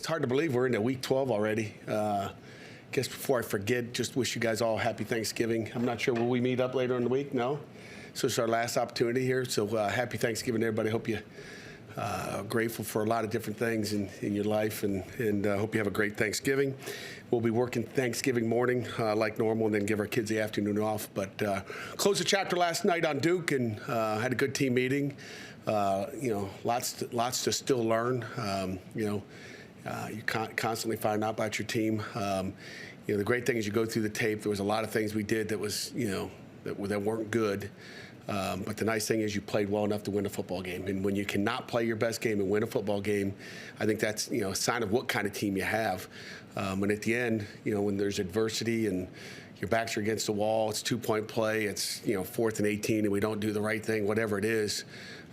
It's hard to believe we're into week 12 already. Guess before I forget, just wish you guys all happy Thanksgiving. I'm not sure, will we meet up later in the week? No? So it's our last opportunity here. So happy Thanksgiving, everybody. Hope you grateful for a lot of different things in your life, and hope you have a great Thanksgiving. We'll be working Thanksgiving morning like normal, and then give our kids the afternoon off. But closed the chapter last night on Duke, and had a good team meeting. Lots to still learn. You constantly find out about your team. The great thing is you go through the tape. There was a lot of things we did that was, that weren't good. But the nice thing is you played well enough to win a football game. And when you cannot play your best game and win a football game, I think that's, a sign of what kind of team you have. And at the end, when there's adversity and your backs are against the wall, it's 2-point play, it's, 4th and 18, and we don't do the right thing, whatever it is,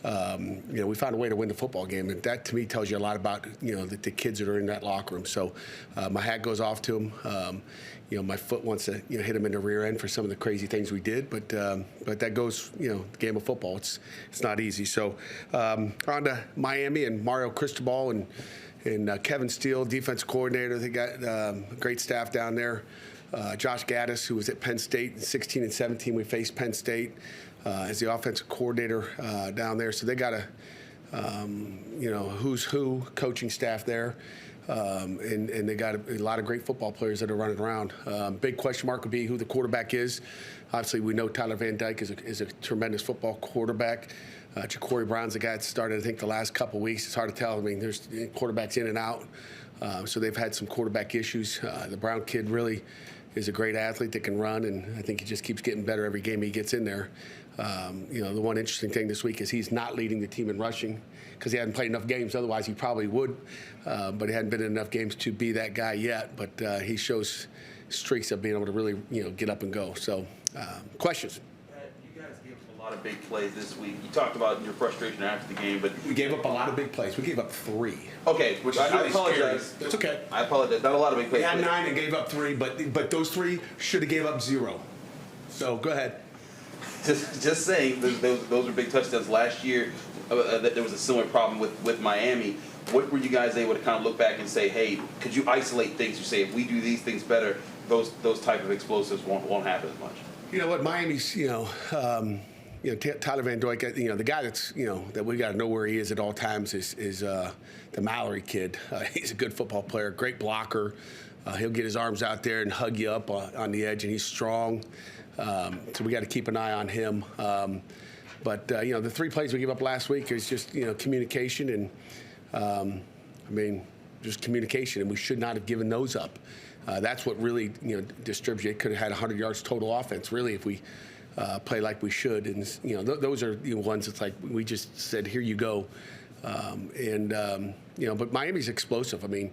we found a way to win the football game. And that, to me, tells you a lot about, the kids that are in that locker room. So my hat goes off to them. My foot wants to, hit them in the rear end for some of the crazy things we did. But that goes, the game of football. It's not easy. So on to Miami and Mario Cristobal and Kevin Steele, defense coordinator. They got a great staff down there. Josh Gaddis, who was at Penn State in 16 and 17, we faced Penn State as the offensive coordinator down there. So they got who's who coaching staff there. And they got a lot of great football players that are running around. Big question mark would be who the quarterback is. Obviously, we know Tyler Van Dyke is a tremendous football quarterback. Ja'Cory Brown's the guy that started, I think, the last couple weeks. It's hard to tell. I mean, there's quarterbacks in and out. So they've had some quarterback issues. The Brown kid really is a great athlete that can run, and I think he just keeps getting better every game he gets in there. The one interesting thing this week is he's not leading the team in rushing because he hasn't played enough games. Otherwise, he probably would, but he hadn't been in enough games to be that guy yet. But he shows streaks of being able to really, get up and go. So, questions? You guys gave up a lot of big plays this week. You talked about your frustration after the game, but we gave up a lot of big plays. We gave up 3. Okay, which I apologize. It's okay. I apologize. Not a lot of big plays. We had 9 and gave up 3, but those 3 should have gave up 0. So go ahead. Just saying, those are big touchdowns. Last year, there was a similar problem with Miami. What were you guys able to kind of look back and say, hey, could you isolate things? You say, if we do these things better, those type of explosives won't happen as much. You know what, Miami's, Tyler Van Dyke, the guy that's, that we got to know where he is at all times is the Mallory kid. He's a good football player, great blocker. He'll get his arms out there and hug you up on the edge, and he's strong. So we got to keep an eye on him. But the 3 plays we gave up last week is just, communication and, just communication, and we should not have given those up. That's what really, distributed. Could have had 100 yards total offense, really, if we play like we should. And, those are the ones that's like we just said, here you go. But Miami's explosive. I mean,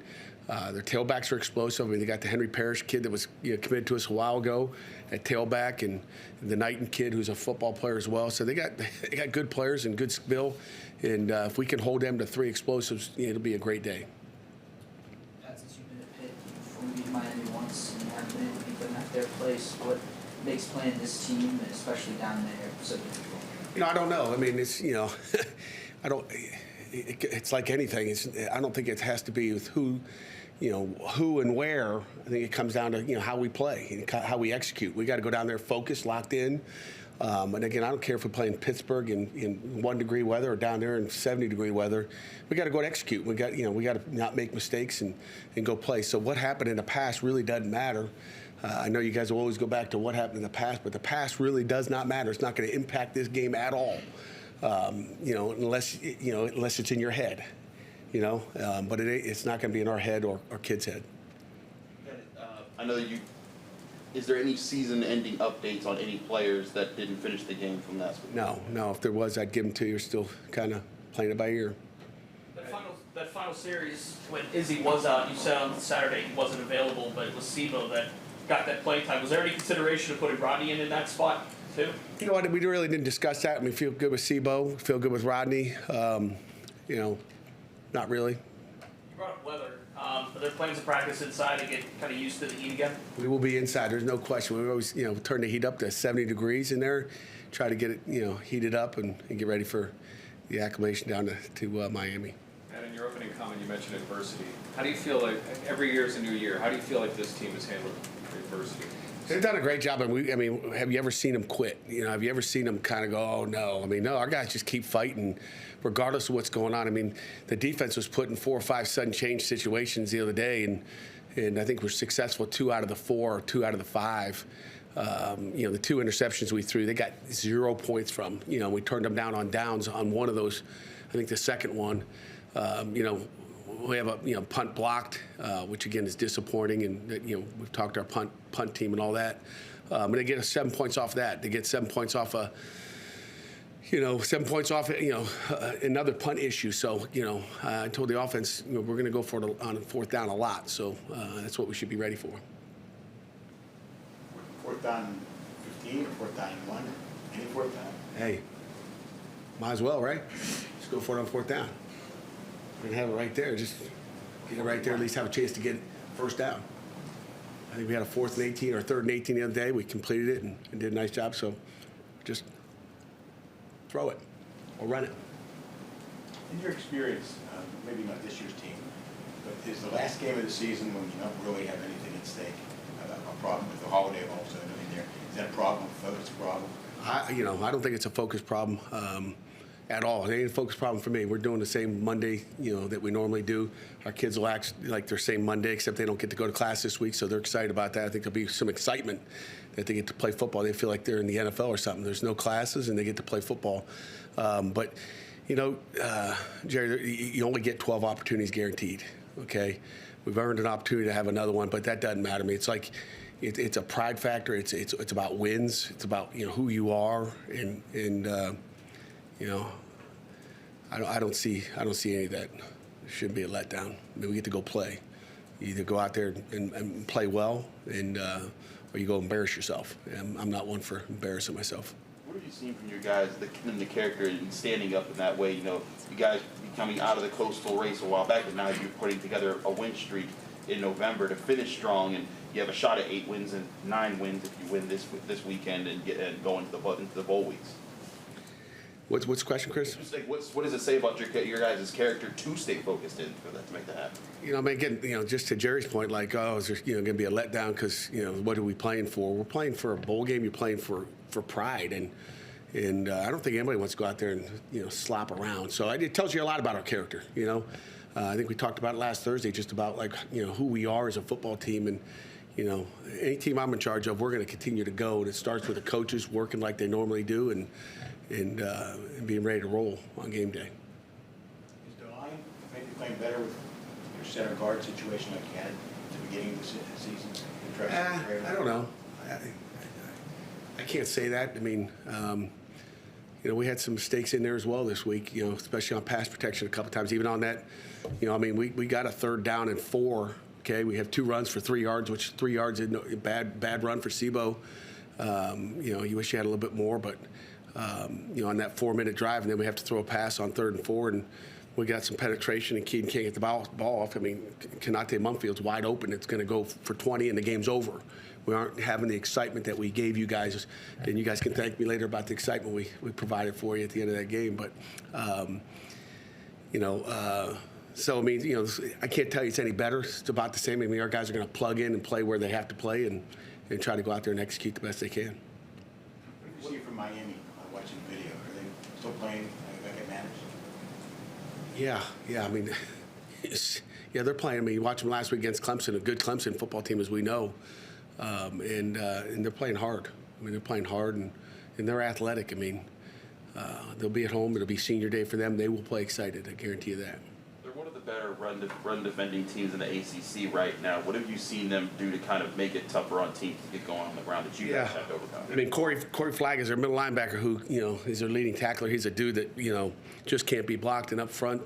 their tailbacks are explosive. I mean, they got the Henry Parrish kid that was committed to us a while ago at tailback, and the Knighton kid who's a football player as well. So they got good players and good skill. And if we can hold them to 3 explosives, it'll be a great day. Since you've been at Pitt, before we beat Miami once, and you haven't been able to beat them at their place, what makes playing this team, especially down there, so difficult? I don't know. I mean, it's, I don't. It's like anything. I don't think it has to be with who and where. I think it comes down to how we play, how we execute. We got to go down there focused, locked in. And again, I don't care if we play in Pittsburgh in 1-degree weather or down there in 70-degree weather. We got to go and execute. We got to not make mistakes and go play. So what happened in the past really doesn't matter. I know you guys will always go back to what happened in the past, but the past really does not matter. It's not going to impact this game at all. Unless it's in your head, but it's not going to be in our head or kids' head. I know that is there any season-ending updates on any players that didn't finish the game from last week? No. If there was, I'd give them to you. You're still kind of playing it by ear. That final series, when Izzy was out, you said on Saturday he wasn't available, but it was Sebo that got that play time. Was there any consideration of putting Rodney in that spot too? You know what? We really didn't discuss that. We feel good with Sebo. Feel good with Rodney. Not really. You brought up weather. Are there plans to practice inside to get kind of used to the heat again? We will be inside. There's no question. We always, turn the heat up to 70 degrees in there, try to get it, heated up and get ready for the acclimation down to Miami. And in your opening comments, when you mentioned adversity. How do you feel like every year is a new year? How do you feel like this team has handled adversity? They've done a great job, and I mean, have you ever seen them quit? You know, have you ever seen them kind of go, oh no? I mean, no, our guys just keep fighting, regardless of what's going on. I mean, the defense was put in 4 or 5 sudden change situations the other day, and I think we're successful 2 out of the 4, or 2 out of the 5. You know, the 2 interceptions we threw, they got 0 points from. You know, we turned them down on downs on one of those. I think the second one. You know, we have a punt blocked, which again is disappointing, and we've talked to our punt team and all that. And they get us 7 points off that. They get 7 points off 7 points off another punt issue. So I told the offense we're going to go for it on 4th down a lot. So that's what we should be ready for. 4th down 15 or 4th down 1? Any 4th down? Hey, might as well, right? Just go for it on 4th down. We're going to have it right there. Just get it right there, at least have a chance to get 1st down. I think we had a 4th and 18 or 3rd and 18 the other day. We completed it and did a nice job. So just throw it or run it. In your experience, maybe not this year's team, but is the last game of the season when you don't really have anything at stake a problem with the holiday also in there? Is that a problem? Focus problem? I don't think it's a focus problem at all. It ain't a focus problem for me. We're doing the same Monday, that we normally do. Our kids will act like their same Monday, except they don't get to go to class this week, so they're excited about that. I think there'll be some excitement that they get to play football. They feel like they're in the NFL or something. There's no classes, and they get to play football. But Jerry, you only get 12 opportunities guaranteed, okay? We've earned an opportunity to have another one, but that doesn't matter to me. It's like it's a pride factor. It's about wins. It's about who you are, and I don't see any of that. It shouldn't be a letdown. I mean, we get to go play. You either go out there and play well, or you go embarrass yourself. And I'm not one for embarrassing myself. What have you seen from your guys, the character and standing up in that way? You guys coming out of the Coastal race a while back, and now you're putting together a win streak in November to finish strong, and you have a shot at 8 wins and 9 wins if you win this weekend and go into the bowl weeks. What's the question, Chris? Just like, what does it say about your guys' character to stay focused in for that to make that happen? Again, just to Jerry's point, like, is there going to be a letdown because what are we playing for? We're playing for a bowl game. You're playing for pride, and I don't think anybody wants to go out there and slop around. So it tells you a lot about our character. I think we talked about it last Thursday, just about who we are as a football team, and any team I'm in charge of, we're going to continue to go, and it starts with the coaches working like they normally do, and being ready to roll on game day. Is the line maybe playing better with your center guard situation like you had at the beginning of the season? I don't know. I can't say that. I mean, we had some mistakes in there as well this week, especially on pass protection a couple times. Even on that, we got a 3rd down and 4. Okay, we have 2 runs for 3 yards, which 3 yards is a bad run for Sebo. You wish you had a little bit more, but on that 4-minute drive, and then we have to throw a pass on 3rd and 4, and we got some penetration, and Keaton can't get the ball off. I mean, Kanate Mumfield's wide open. It's going to go for 20, and the game's over. We aren't having the excitement that we gave you guys, and you guys can thank me later about the excitement we provided for you at the end of that game. But, so, I mean, I can't tell you it's any better. It's about the same. I mean, our guys are going to plug in and play where they have to play and try to go out there and execute the best they can. What do you see from Miami watching the video? Are they still playing like it matters? Yeah. I mean, they're playing. I mean, you watch them last week against Clemson, a good Clemson football team as we know, and they're playing hard. I mean, they're playing hard, and they're athletic. I mean, they'll be at home. It'll be senior day for them. They will play excited. I guarantee you that. They're one of the better run defending teams in the ACC right now. What have you seen them do to kind of make it tougher on teams to get going on the ground that you guys have to overcome? I mean, Corey Flagg is their middle linebacker who, is their leading tackler. He's a dude that, just can't be blocked. And up front,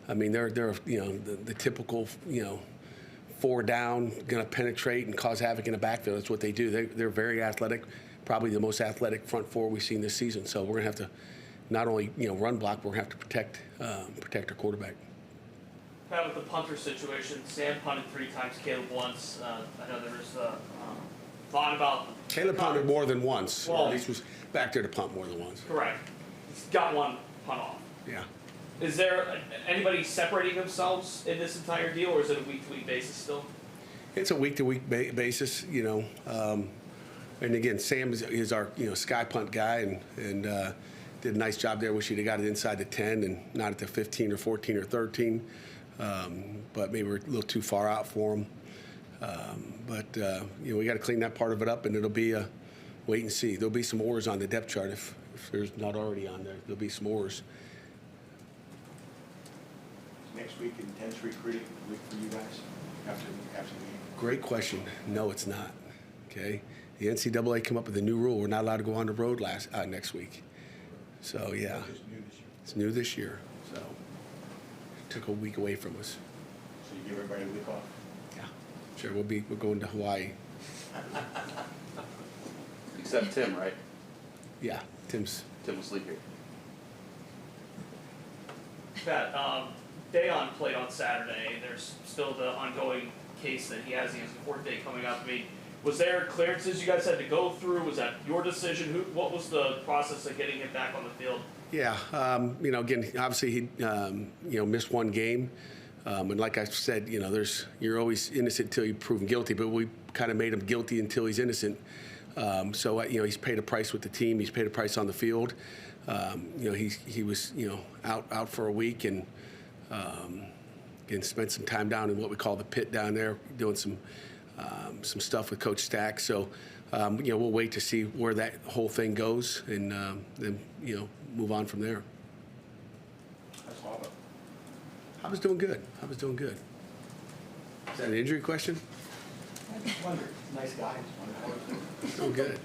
I mean, they're the typical, 4 down, going to penetrate and cause havoc in the backfield. That's what they do. They're very athletic, probably the most athletic front 4 we've seen this season. So we're going to have to not only, run block, but we're going to have to protect our quarterback. Pat, with the punter situation, Sam punted 3 times, Caleb once. I know there was thought about... Caleb punted more than once, well, or at least was back there to punt more than once. Correct. He's got 1 punt off. Yeah. Is there anybody separating themselves in this entire deal, or is it a week-to-week basis still? It's a week-to-week basis, and again, Sam is our sky punt guy, and did a nice job there. Wish he'd have got it inside the 10 and not at the 15 or 14 or 13, but maybe we're a little too far out for him. We got to clean that part of it up, and it'll be a wait and see. There'll be some oars on the depth chart if there's not already on there. There'll be some oars. Next week, intense recruiting week for you guys after the game? Great question. No, it's not. Okay, the NCAA came up with a new rule. We're not allowed to go on the road next week. So yeah, it's new this year. So it took a week away from us. So you give everybody a week off? Yeah, sure. We're going to Hawaii. Except Tim, right? Yeah, Tim Tim will sleep here. Pat, Dayon played on Saturday. There's still the ongoing case that he has a court date coming up. I mean, was there clearances you guys had to go through? Was that your decision? What was the process of getting him back on the field? Yeah, again, obviously he, missed one game, and like I said, you're always innocent until you're proven guilty. But we kind of made him guilty until he's innocent. He's paid a price with the team. He's paid a price on the field. He was out for a week and spent some time down in what we call the Pitt down there, doing some stuff with Coach Stack. So we'll wait to see where that whole thing goes, and then move on from there. That's all. I was doing good. Is that an injury question? I just wondered. Nice guy. Doing good.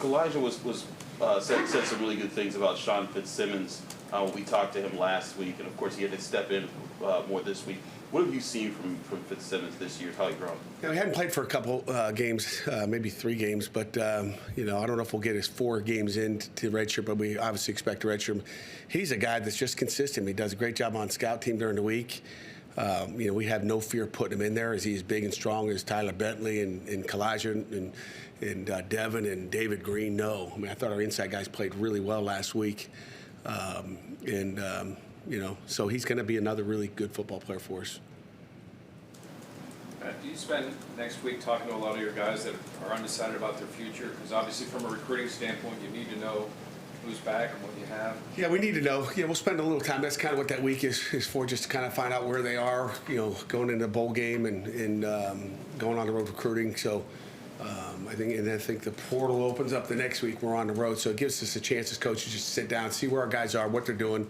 Elijah said some really good things about Sean Fitzsimmons. We talked to him last week, and of course he had to step in more this week. What have you seen from Fitzsimmons this year? How he grown? Yeah, we hadn't played for a couple games, maybe 3 games, but I don't know if we'll get his 4 games into redshirt, but we obviously expect to redshirt him. He's a guy that's just consistent. He does a great job on scout team during the week. We have no fear putting him in there, as he's big and strong as Tyler Bentley and Kalijah and Devin and David Green. No, I mean, I thought our inside guys played really well last week, so he's going to be another really good football player for us. Do you spend next week talking to a lot of your guys that are undecided about their future? Because obviously, from a recruiting standpoint, you need to know who's back and what you have. Yeah, we need to know. Yeah, we'll spend a little time. That's kind of what that week is for, just to kind of find out where they are, going into the bowl game and going on the road recruiting. So I think the portal opens up the next week. We're on the road, so it gives us a chance as coaches just to sit down, see where our guys are, what they're doing.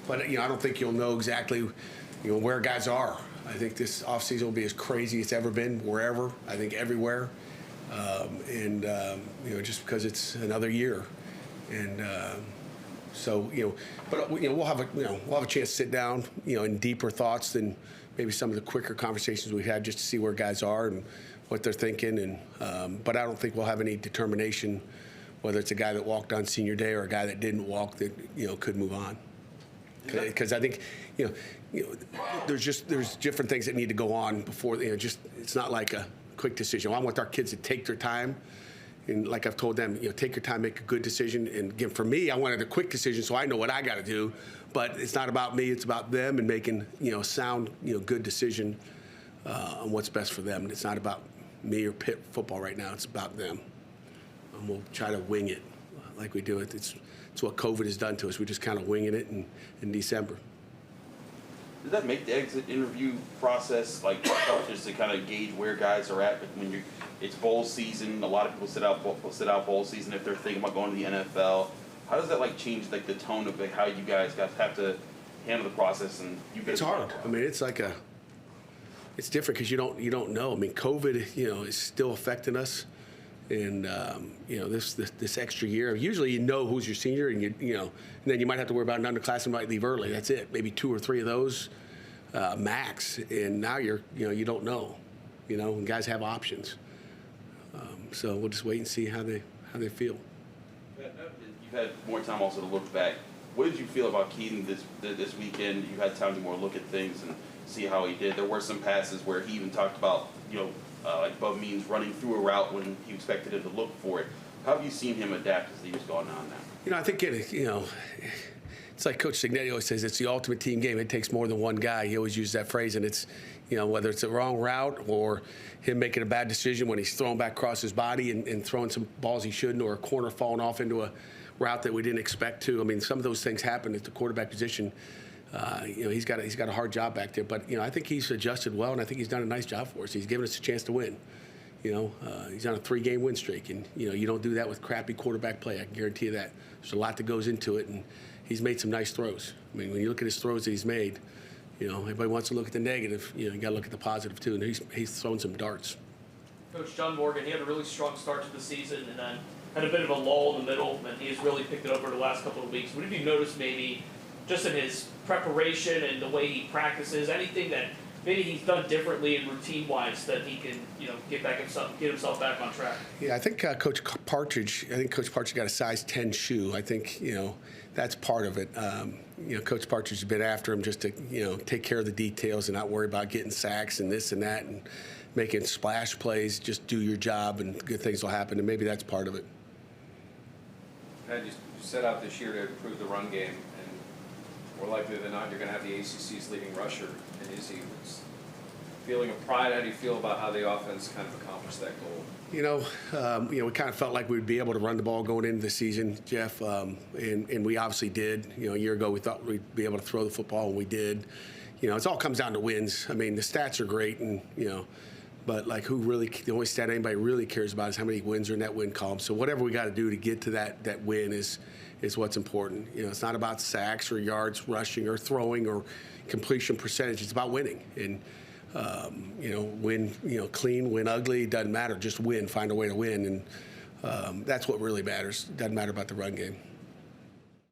But I don't think you'll know exactly where guys are. I think this offseason will be as crazy as it's ever been, wherever. I think everywhere, just because it's another year. And we'll have a chance to sit down, in deeper thoughts than maybe some of the quicker conversations we've had, just to see where guys are and what they're thinking. And but I don't think we'll have any determination whether it's a guy that walked on senior day or a guy that didn't walk that could move on. Because I think there's different things that need to go on before it's not like a quick decision. I want our kids to take their time. And like I've told them, take your time, make a good decision. And again, for me, I wanted a quick decision, so I know what I got to do. But it's not about me; it's about them and making a sound, good decision on what's best for them. And it's not about me or Pitt football right now; it's about them. And we'll try to wing it like we do it. It's what COVID has done to us. We're just kind of winging it in December. Does that make the exit interview process tough, just to kind of gauge where guys are at? But when it's bowl season, a lot of people sit out bowl season if they're thinking about going to the NFL. How does that change the tone of how you guys have to handle the process? And it's hard. I mean, it's it's different because you don't know. I mean, COVID is still affecting us, and this extra year. Usually, who's your senior, and and then you might have to worry about an underclassman might leave early. That's it. Maybe 2 or 3 of those max, and now you don't know. And guys have options. So we'll just wait and see how they feel. You've had more time also to look back. What did you feel about Keaton this weekend? You had time to more look at things and see how he did. There were some passes where he even talked about above means running through a route when he expected him to look for it. How have you seen him adapt as the year's gone on now? I think it's like Coach Signetti always says, it's the ultimate team game. It takes more than one guy. He always uses that phrase, and it's, whether it's the wrong route or him making a bad decision when he's throwing back across his body and throwing some balls he shouldn't, or a corner falling off into a route that we didn't expect to. I mean, some of those things happen at the quarterback position. He's got a hard job back there, but I think he's adjusted well, and I think he's done a nice job for us. He's given us a chance to win. He's on a 3-game win streak, and you don't do that with crappy quarterback play. I can guarantee you that. There's a lot that goes into it, and he's made some nice throws. I mean, when you look at his throws that he's made, everybody wants to look at the negative. You got to look at the positive too, and he's thrown some darts. Coach John Morgan, he had a really strong start to the season, and then had a bit of a lull in the middle, and he has really picked it up over the last couple of weeks. What have you noticed maybe just in his preparation and the way he practices, anything that maybe he's done differently and routine-wise that he can, get himself back on track? Yeah, I think Coach Partridge got a size 10 shoe. I think, that's part of it. Coach Partridge has been after him just to, take care of the details and not worry about getting sacks and this and that and making splash plays. Just do your job and good things will happen, and maybe that's part of it. Pat, you set out this year to improve the run game, and more likely than not, you're going to have the ACC's leading rusher in Izzy. Feeling of pride, how do you feel about how the offense kind of accomplished that goal? We kind of felt like we'd be able to run the ball going into the season, Jeff, and we obviously did. A year ago we thought we'd be able to throw the football, and we did. It all comes down to wins. I mean, the stats are great, and but like the only stat anybody really cares about is how many wins are in that win column. So whatever we got to do to get to that win is what's important. It's not about sacks or yards rushing or throwing or completion percentage. It's about winning. And win, clean, win ugly, doesn't matter. Just win, find a way to win. And that's what really matters. Doesn't matter about the run game.